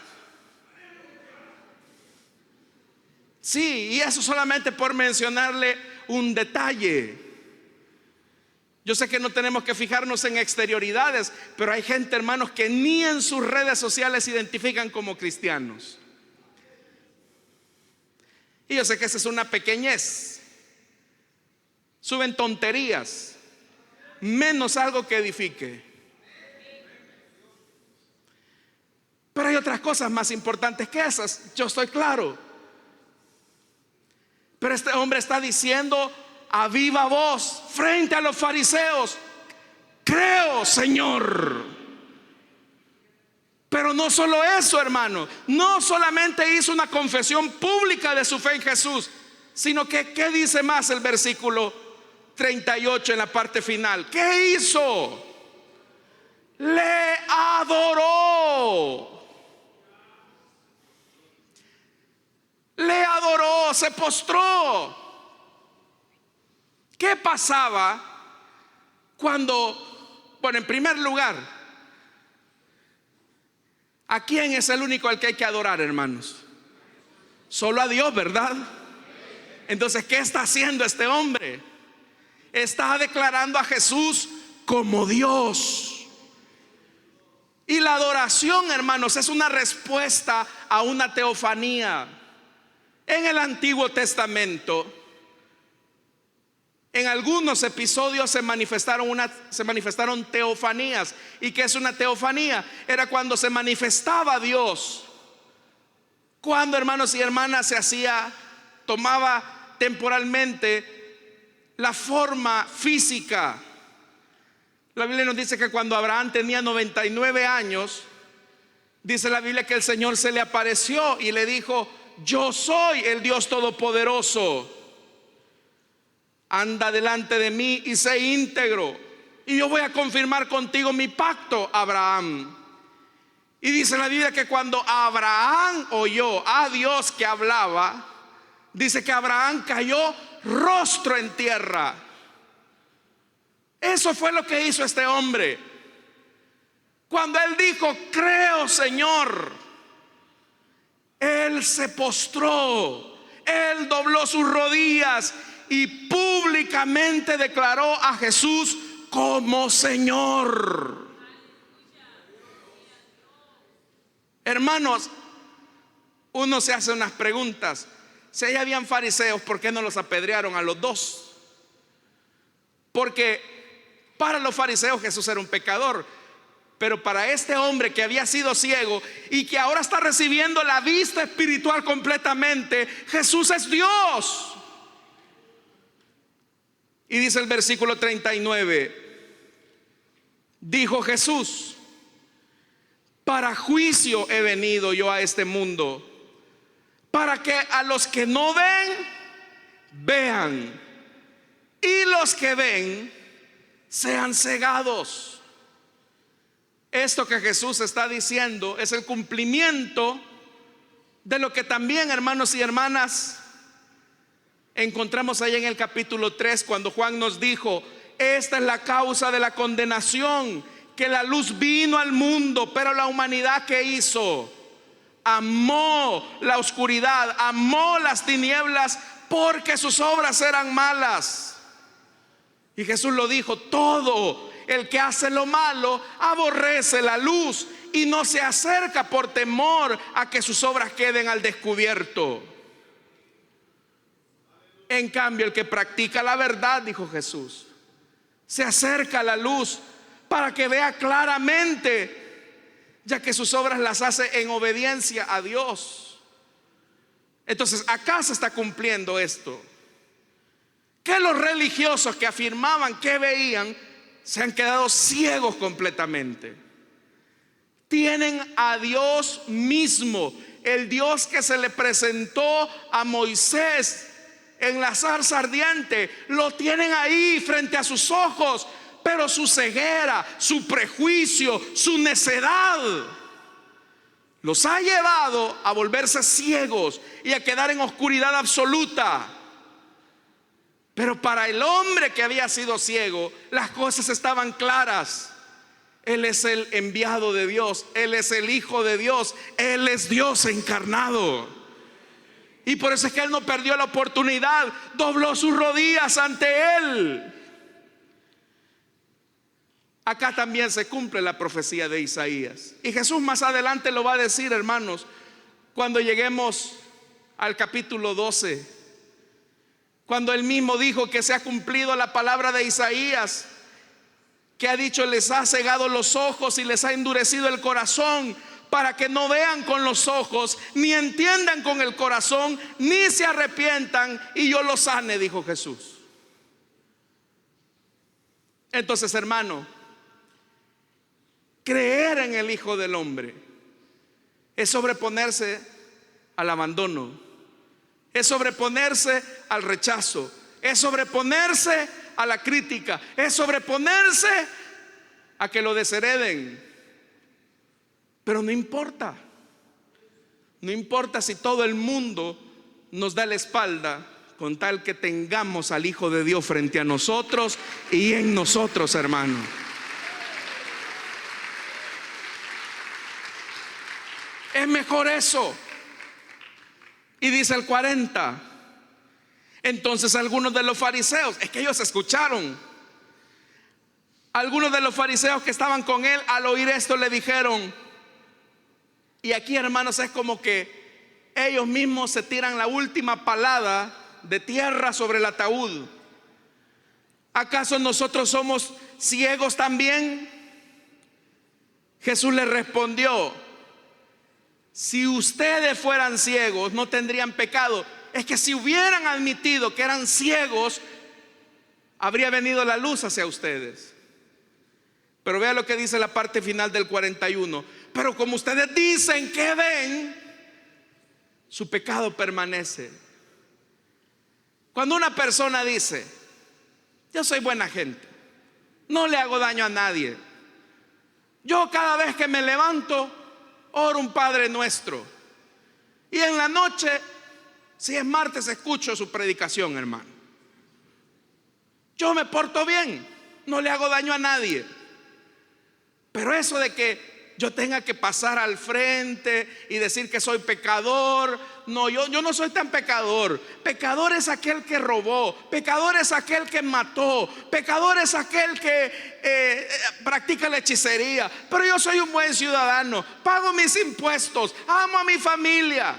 Sí, y eso solamente por mencionarle un detalle. Yo sé que no tenemos que fijarnos en exterioridades, pero hay gente, hermanos, que ni en sus redes sociales se identifican como cristianos. Y yo sé que esa es una pequeñez. Suben tonterías, menos algo que edifique. Pero hay otras cosas más importantes que esas, yo estoy claro. Pero este hombre está diciendo a viva voz frente a los fariseos: creo, Señor. Pero no solo eso, hermano, no solamente hizo una confesión pública de su fe en Jesús, sino que, ¿qué dice más el versículo 38 en la parte final? ¿Qué hizo? Le adoró. Le adoró, se postró. ¿Qué pasaba cuando, bueno, en primer lugar, ¿a quién es el único al que hay que adorar, hermanos? Solo a Dios, ¿verdad? Entonces, ¿qué está haciendo este hombre? Está declarando a Jesús como Dios. Y la adoración, hermanos, es una respuesta a una teofanía. En el Antiguo Testamento, en algunos episodios se manifestaron teofanías. ¿Y qué es una teofanía? Era cuando se manifestaba Dios. Cuando, hermanos y hermanas, tomaba temporalmente la forma física. La Biblia nos dice que cuando Abraham tenía 99 años, dice la Biblia que el Señor se le apareció y le dijo: yo soy el Dios Todopoderoso. Anda delante de mí y sé íntegro, y yo voy a confirmar contigo mi pacto, Abraham. Y dice la Biblia que cuando Abraham oyó a Dios que hablaba, dice que Abraham cayó rostro en tierra. Eso fue lo que hizo este hombre. Cuando él dijo: creo, Señor, él se postró, él dobló sus rodillas y públicamente declaró a Jesús como Señor. Hermanos, uno se hace unas preguntas. Si ahí habían fariseos, ¿por qué no los apedrearon a los dos? Porque para los fariseos Jesús era un pecador, pero para este hombre que había sido ciego y que ahora está recibiendo la vista espiritual completamente, Jesús es Dios. Y dice el versículo 39: dijo Jesús: para juicio he venido yo a este mundo, para que a los que no ven, vean, y los que ven, sean cegados. Esto que Jesús está diciendo es el cumplimiento de lo que también, hermanos y hermanas, encontramos ahí en el capítulo 3, cuando Juan nos dijo: esta es la causa de la condenación, que la luz vino al mundo, pero la humanidad, ¿qué hizo? Amó la oscuridad, amó las tinieblas, porque sus obras eran malas. Y Jesús lo dijo: todo el que hace lo malo aborrece la luz y no se acerca por temor a que sus obras queden al descubierto. En cambio, el que practica la verdad, dijo Jesús, se acerca a la luz para que vea claramente, ya que sus obras las hace en obediencia a Dios. Entonces, acá se está cumpliendo esto, que los religiosos que afirmaban que veían se han quedado ciegos completamente. Tienen a Dios mismo, el Dios que se le presentó a Moisés en la zarza ardiente, lo tienen ahí frente a sus ojos, pero su ceguera, su prejuicio, su necedad los ha llevado a volverse ciegos y a quedar en oscuridad absoluta. Pero para el hombre que había sido ciego, las cosas estaban claras. Él es el enviado de Dios, Él es el Hijo de Dios, Él es Dios encarnado. Y por eso es que Él no perdió la oportunidad, dobló sus rodillas ante Él. Acá también se cumple la profecía de Isaías. Y Jesús más adelante lo va a decir, hermanos, cuando lleguemos al capítulo 12. Cuando Él mismo dijo que se ha cumplido la palabra de Isaías, que ha dicho: les ha cegado los ojos y les ha endurecido el corazón, para que no vean con los ojos, ni entiendan con el corazón, ni se arrepientan, y yo los sane, dijo Jesús. Entonces, hermano, creer en el Hijo del Hombre es sobreponerse al abandono, es sobreponerse al rechazo, es sobreponerse a la crítica, es sobreponerse a que lo deshereden. Pero no importa si todo el mundo nos da la espalda, con tal que tengamos al Hijo de Dios frente a nosotros y en nosotros, hermano. Es mejor eso. Y dice el 40: entonces algunos de los fariseos, es que ellos escucharon, Algunos de los fariseos que estaban con él, al oír esto, le dijeron, y aquí, hermanos, es como que ellos mismos se tiran la última palada de tierra sobre el ataúd: ¿acaso nosotros somos ciegos también? Jesús les respondió: si ustedes fueran ciegos, no tendrían pecado. Es que si hubieran admitido que eran ciegos, habría venido la luz hacia ustedes. Pero vea lo que dice la parte final del 41. Pero como ustedes dicen que ven, su pecado permanece. Cuando una persona dice: yo soy buena gente, no le hago daño a nadie, yo cada vez que me levanto oro un Padre Nuestro, y en la noche, si es martes, escucho su predicación, hermano, yo me porto bien, no le hago daño a nadie. Pero eso de que yo tenga que pasar al frente y decir que soy pecador, no, yo no soy tan pecador. Pecador es aquel que robó, pecador es aquel que mató, pecador es aquel que practica la hechicería. Pero yo soy un buen ciudadano, pago mis impuestos, amo a mi familia.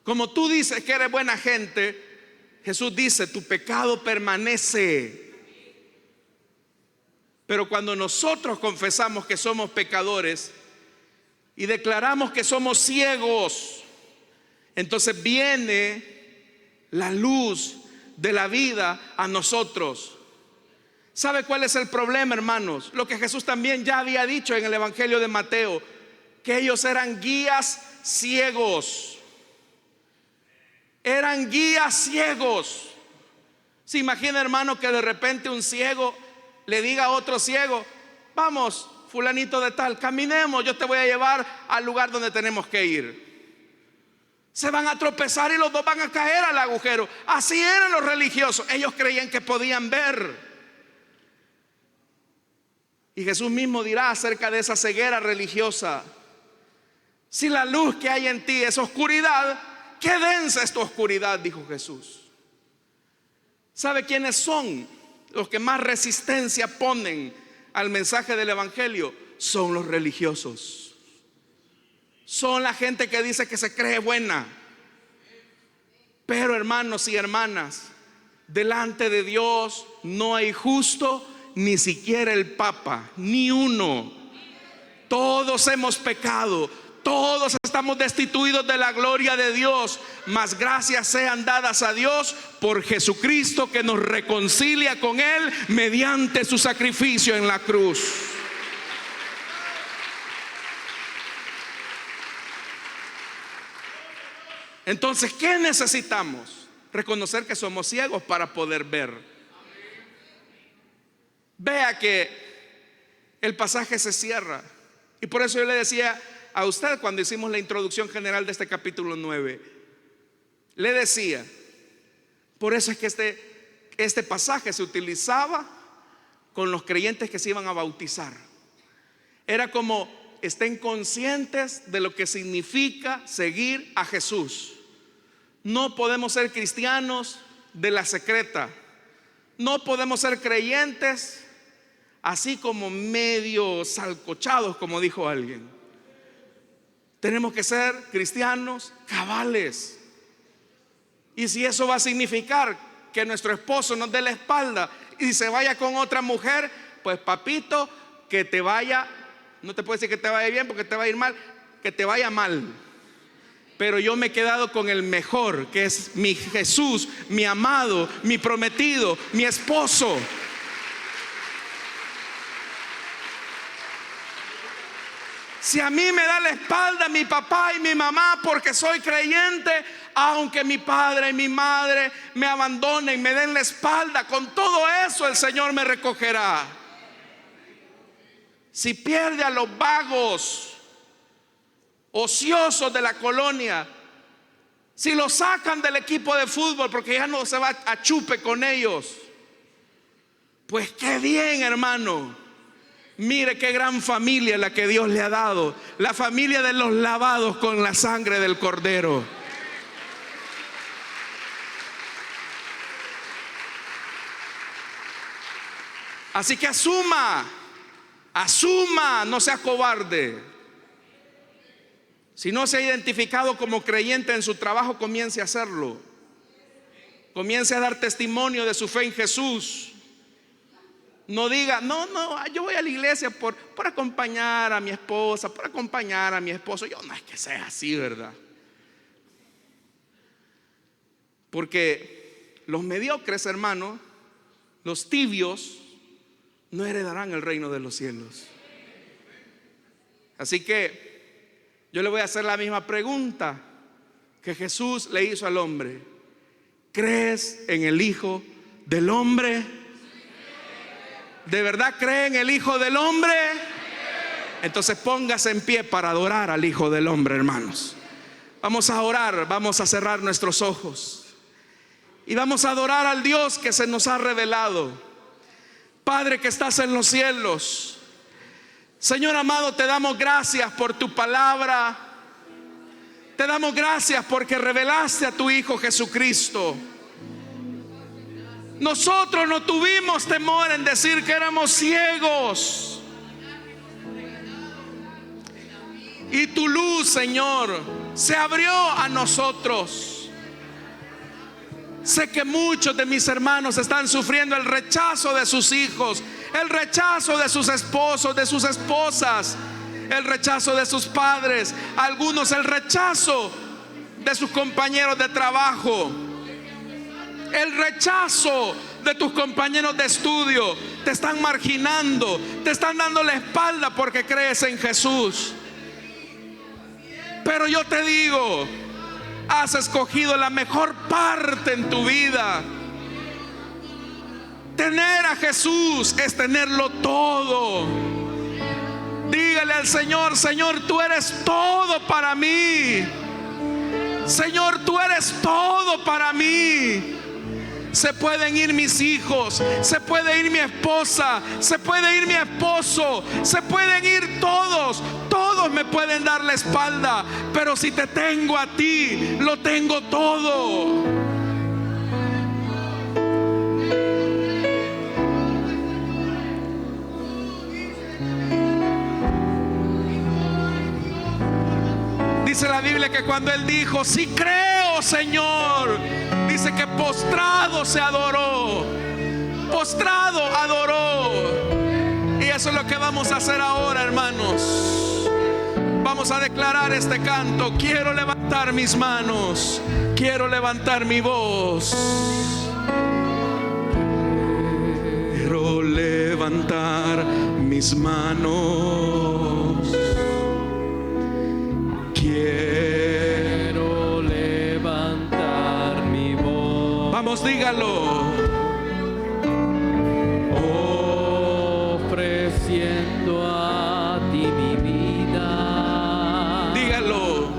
Como tú dices que eres buena gente, Jesús dice: tu pecado permanece. Pero cuando nosotros confesamos que somos pecadores y declaramos que somos ciegos, entonces viene la luz de la vida a nosotros. ¿Sabe cuál es el problema, hermanos? Lo que Jesús también ya había dicho en el Evangelio de Mateo, que ellos eran guías ciegos. Eran guías ciegos. ¿Se imagina, hermano, que de repente un ciego le diga a otro ciego: vamos, fulanito de tal, caminemos, yo te voy a llevar al lugar donde tenemos que ir? Se van a tropezar y los dos van a caer al agujero. Así eran los religiosos. Ellos creían que podían ver. Y Jesús mismo dirá acerca de esa ceguera religiosa: si la luz que hay en ti es oscuridad, qué densa es tu oscuridad, dijo Jesús. ¿Sabe quiénes son los que más resistencia ponen al mensaje del Evangelio? Son los religiosos. Son la gente que dice que se cree buena. Pero, hermanos y hermanas, delante de Dios no hay justo, ni siquiera el Papa, ni uno. Todos hemos pecado, todos estamos destituidos de la gloria de Dios, mas gracias sean dadas a Dios por Jesucristo, que nos reconcilia con Él mediante su sacrificio en la cruz. Entonces, ¿qué necesitamos? Reconocer que somos ciegos para poder ver. Vea que el pasaje se cierra, y por eso yo le decía a usted cuando hicimos la introducción general de este capítulo 9, le decía, por eso es que este pasaje se utilizaba con los creyentes que se iban a bautizar. Era como: estén conscientes de lo que significa seguir a Jesús. No podemos ser cristianos de la secreta. No podemos ser creyentes así como medio salcochados, como dijo alguien. Tenemos que ser cristianos cabales. Y si eso va a significar que nuestro esposo nos dé la espalda y se vaya con otra mujer, pues papito, que te vaya. No te puedo decir que te vaya bien porque te va a ir mal, que te vaya mal. Pero yo me he quedado con el mejor, que es mi Jesús, mi amado, mi prometido, mi esposo. Si a mí me da la espalda mi papá y mi mamá porque soy creyente, aunque mi padre y mi madre me abandonen, me den la espalda, con todo eso el Señor me recogerá. Si pierde a los vagos, ociosos de la colonia, si los sacan del equipo de fútbol porque ya no se va a chupe con ellos, pues qué bien, hermano. Mire qué gran familia la que Dios le ha dado, la familia de los lavados con la sangre del Cordero. Así que asuma, no sea cobarde. Si no se ha identificado como creyente en su trabajo, comience a hacerlo. Comience a dar testimonio de su fe en Jesús. No diga, no, yo voy a la iglesia por acompañar a mi esposa, por acompañar a mi esposo. Yo no es que sea así, ¿verdad? Porque los mediocres, hermano, los tibios, no heredarán el reino de los cielos. Así que yo le voy a hacer la misma pregunta que Jesús le hizo al hombre. ¿Crees en el Hijo del Hombre? ¿De verdad cree en el Hijo del Hombre? Entonces póngase en pie para adorar al Hijo del Hombre, hermanos. Vamos a orar, vamos a cerrar nuestros ojos y vamos a adorar al Dios que se nos ha revelado. Padre que estás en los cielos, Señor amado, te damos gracias por tu palabra. Te damos gracias porque revelaste a tu Hijo Jesucristo. Nosotros no tuvimos temor en decir que éramos ciegos, y tu luz, Señor, se abrió a nosotros. Sé que muchos de mis hermanos están sufriendo el rechazo de sus hijos, el rechazo de sus esposos, de sus esposas, el rechazo de sus padres, algunos el rechazo de sus compañeros de trabajo, el rechazo de tus compañeros de estudio. Te están marginando, te están dando la espalda porque crees en Jesús. Pero yo te digo, has escogido la mejor parte en tu vida. Tener a Jesús es tenerlo todo. Dígale al Señor: Señor, tú eres todo para mí. Señor, tú eres todo para mí. Se pueden ir mis hijos, se puede ir mi esposa, se puede ir mi esposo, se pueden ir todos, todos me pueden dar la espalda, pero si te tengo a ti, lo tengo todo. Dice la Biblia que cuando él dijo: sí creo, Señor, dice que postrado se adoró, postrado adoró. Y eso es lo que vamos a hacer ahora, hermanos. Vamos a declarar este canto. Quiero levantar mis manos, quiero levantar mi voz. Quiero levantar mis manos. Quiero levantar mi voz. Vamos, dígalo. Ofreciendo a ti mi vida. Dígalo.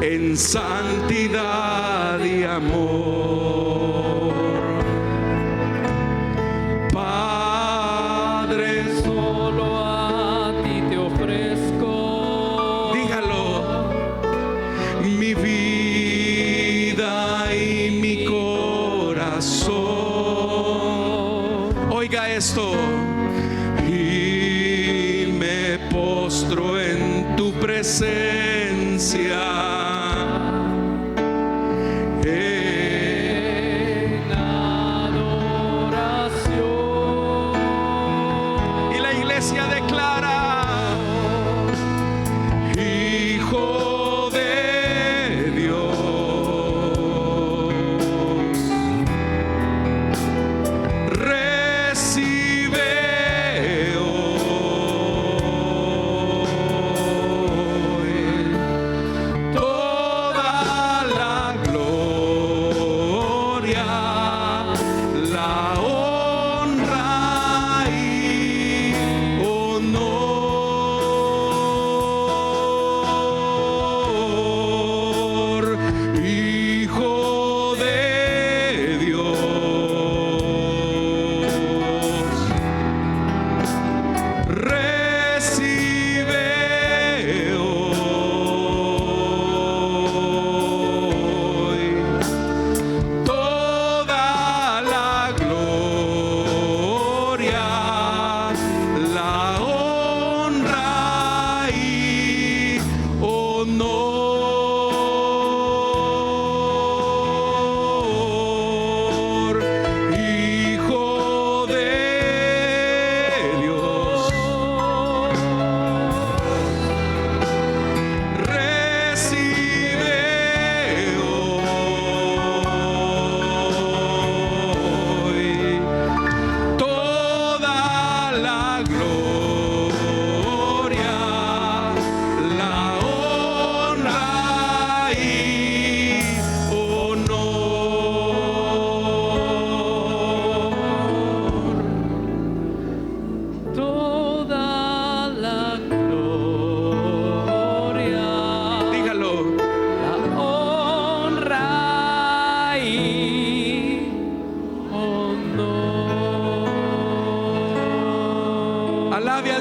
En santidad y amor. Esto, y me postro en tu presencia, en adoración. Y la iglesia declara: Hijo de Dios, no.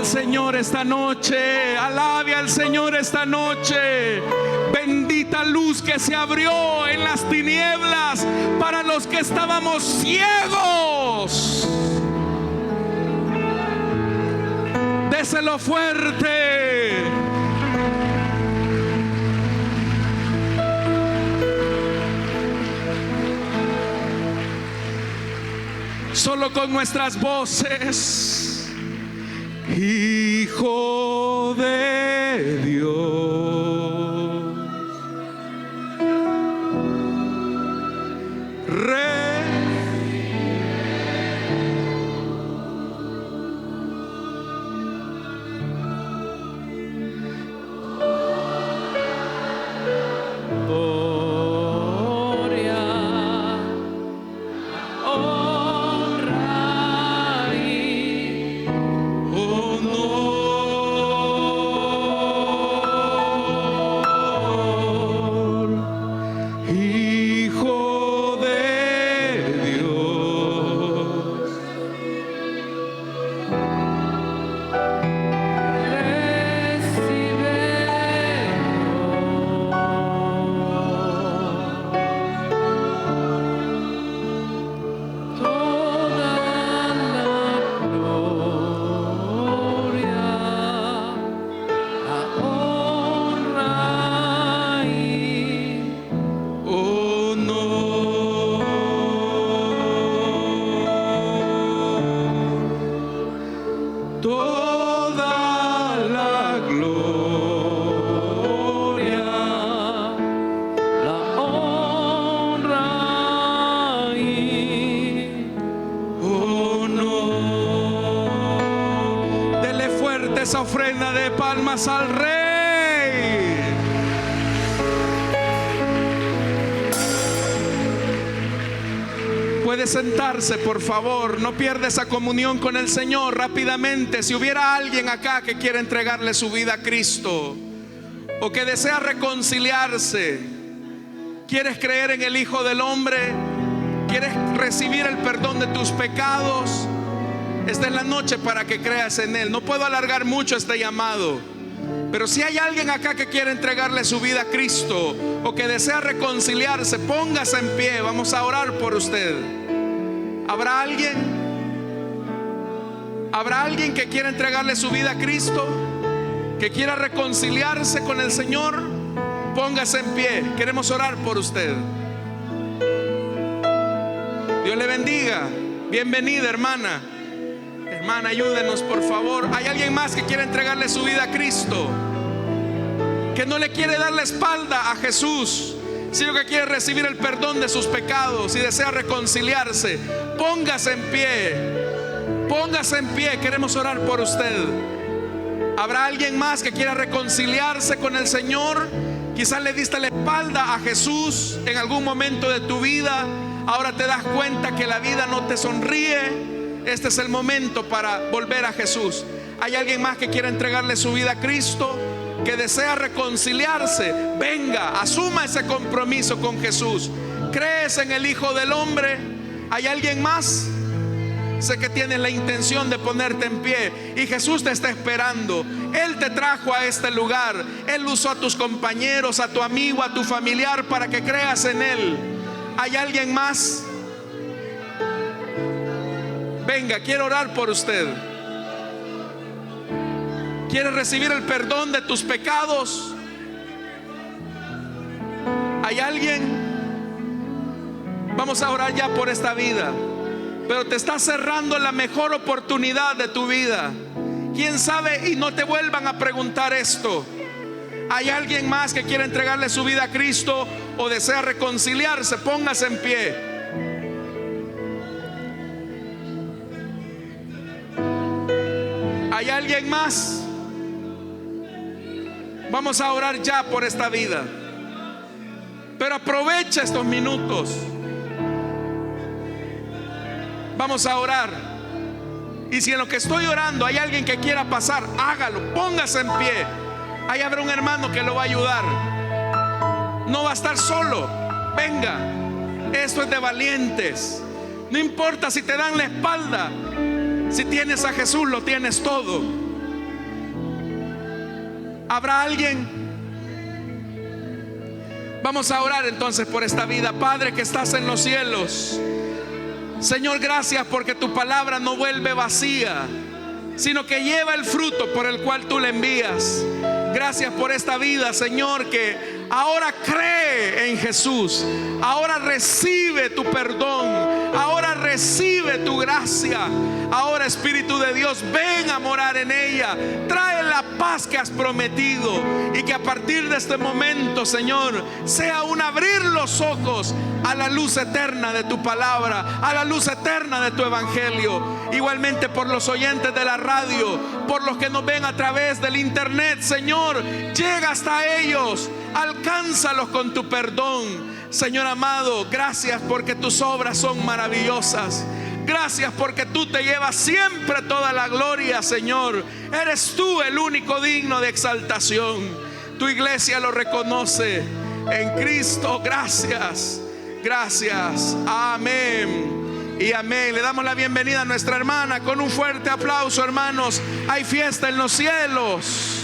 Señor esta noche, alabe al Señor esta noche. Bendita luz que se abrió en las tinieblas para los que estábamos ciegos. Déselo fuerte. Solo con nuestras voces. Hijo de Dios, Rey, gloria, honra y Hijo de Dios, recibe toda la gloria, la honra y toda la gloria, la honra y honor. Dele fuerte esa ofrenda de palmas al Rey. Puede sentarse, por favor. No pierda esa comunión con el Señor rápidamente. Si hubiera alguien acá que quiere entregarle su vida a Cristo, o que desea reconciliarse, quieres creer en el Hijo del Hombre, quieres recibir el perdón de tus pecados, esta es la noche para que creas en Él. No puedo alargar mucho este llamado, pero si hay alguien acá que quiere entregarle su vida a Cristo, o que desea reconciliarse, póngase en pie. Vamos a orar por usted. ¿Habrá alguien? ¿Habrá alguien que quiera entregarle su vida a Cristo, que quiera reconciliarse con el Señor? Póngase en pie. Queremos orar por usted. Dios le bendiga. Bienvenida, hermana. Hermana, ayúdenos, por favor. ¿Hay alguien más que quiere entregarle su vida a Cristo, que no le quiere dar la espalda a Jesús, sino que quiere recibir el perdón de sus pecados y desea reconciliarse? Póngase en pie. Póngase en pie. Queremos orar por usted. ¿Habrá alguien más que quiera reconciliarse con el Señor? Quizás le diste la espalda a Jesús en algún momento de tu vida. Ahora te das cuenta que la vida no te sonríe. Este es el momento para volver a Jesús. ¿Hay alguien más que quiera entregarle su vida a Cristo, que desea reconciliarse? Venga, asuma ese compromiso con Jesús. ¿Crees en el Hijo del Hombre? ¿Hay alguien más? Sé que tienes la intención de ponerte en pie y Jesús te está esperando. Él te trajo a este lugar. Él usó a tus compañeros, a tu amigo, a tu familiar para que creas en Él. ¿Hay alguien más? Venga, quiero orar por usted. ¿Quieres recibir el perdón de tus pecados? ¿Hay alguien? Vamos a orar ya por esta vida, pero te está cerrando la mejor oportunidad de tu vida. ¿Quién sabe y no te vuelvan a preguntar esto? ¿Hay alguien más que quiere entregarle su vida a Cristo o desea reconciliarse? Póngase en pie. ¿Hay alguien más? Vamos a orar ya por esta vida. Pero aprovecha estos minutos. Vamos a orar. Y si en lo que estoy orando hay alguien que quiera pasar, hágalo, póngase en pie. Ahí habrá un hermano que lo va a ayudar. No va a estar solo. Venga, esto es de valientes. No importa si te dan la espalda. Si tienes a Jesús, lo tienes todo. ¿Habrá alguien? Vamos a orar entonces por esta vida. Padre que estás en los cielos, Señor, gracias porque tu palabra no vuelve vacía, sino que lleva el fruto por el cual tú la envías. Gracias por esta vida, Señor, que ahora cree en Jesús, ahora recibe tu perdón, ahora recibe tu gracia. Ahora, Espíritu de Dios, ven a morar en ella. Trae la paz que has prometido, y que a partir de este momento, Señor, sea un abrir los ojos a la luz eterna de tu palabra, a la luz eterna de tu evangelio. Igualmente por los oyentes de la radio, por los que nos ven a través del internet, Señor, llega hasta ellos, alcánzalos con tu perdón. Señor amado, gracias porque tus obras son maravillosas. Gracias porque tú te llevas siempre toda la gloria, Señor. Eres tú el único digno de exaltación. Tu iglesia lo reconoce en Cristo. Gracias, gracias, amén y amén. Le damos la bienvenida a nuestra hermana con un fuerte aplauso, hermanos. Hay fiesta en los cielos.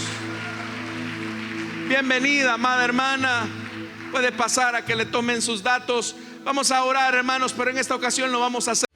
Bienvenida, amada hermana. Puede pasar a que le tomen sus datos. Vamos a orar, hermanos, pero en esta ocasión lo vamos a hacer